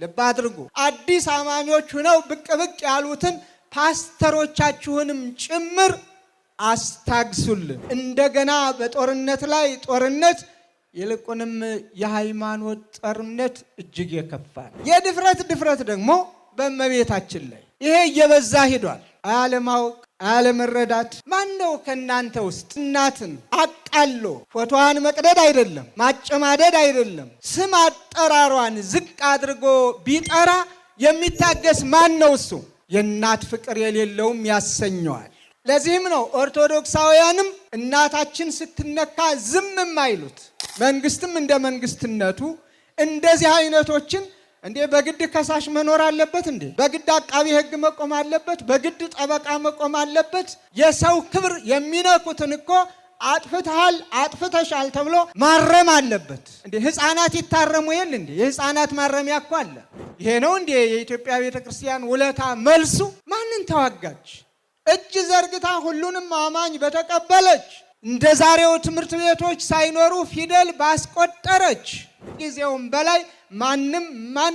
ልብ አድርጉ። አዲስ አማኞች ሆነው ብቅ ብቅ ያሉትን ፓስተሮቻችሁንም ጭምር አስታግሱልን። እንደገና በጦርነት ላይ ጦርነት፣ ይልቁንም የሃይማኖት ጦርነት እጅግ የከፋ የድፍረት ደግሞ በእመቤታችን ላይ ይሄ እየበዛ ሄዷል። አለማወቅ፣ አለመረዳት። ማን ነው ከናንተ ውስጥ እናትን አቃሎ ፎቶዋን መቅደድ አይደለም ማጨማደድ አይደለም ስም አጠራሯን ዝቅ አድርጎ ቢጠራ የሚታገስ ማን ነው? እሱ የእናት ፍቅር የሌለውም ያሰኘዋል። ለዚህም ነው ኦርቶዶክሳውያንም እናታችን ስትነካ ዝምም አይሉት። መንግስትም እንደ መንግስትነቱ እንደዚህ አይነቶችን እንዴ በግድ ከሳሽ መኖር አለበት እንዴ? በግድ አቃቢ ሕግ መቆም አለበት? በግድ ጠበቃ መቆም አለበት? የሰው ክብር የሚነኩትን እኮ አጥፍተሃል አጥፍተሻል ተብሎ ማረም አለበት እንዴ? ህፃናት ይታረሙ የለ እንዴ? የህፃናት ማረሚያ እኮ አለ። ይሄ ነው እንዴ የኢትዮጵያ ቤተክርስቲያን ውለታ መልሱ? ማንን ተዋጋች? እጅ ዘርግታ ሁሉንም አማኝ በተቀበለች፣ እንደ ዛሬው ትምህርት ቤቶች ሳይኖሩ ፊደል ባስቆጠረች፣ ጊዜውም በላይ ማንም ማን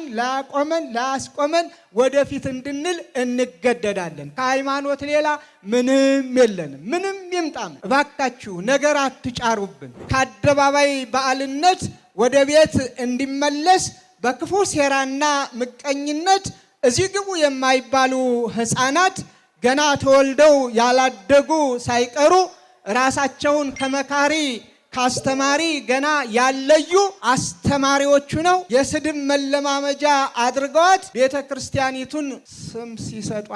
ላያስቆመን ወደፊት እንድንል እንገደዳለን። ከሃይማኖት ሌላ ምንም የለንም። ምንም ይምጣም እባካችሁ ነገር አትጫሩብን። ከአደባባይ በዓልነት ወደ ቤት እንዲመለስ በክፉ ሴራና ምቀኝነት እዚህ ግቡ የማይባሉ ህፃናት ገና ተወልደው ያላደጉ ሳይቀሩ ራሳቸውን ከመካሪ ካስተማሪ ገና ያለዩ አስተማሪዎቹ ነው የስድብ መለማመጃ አድርገዋት ቤተክርስቲያኒቱን ስም ሲሰጧት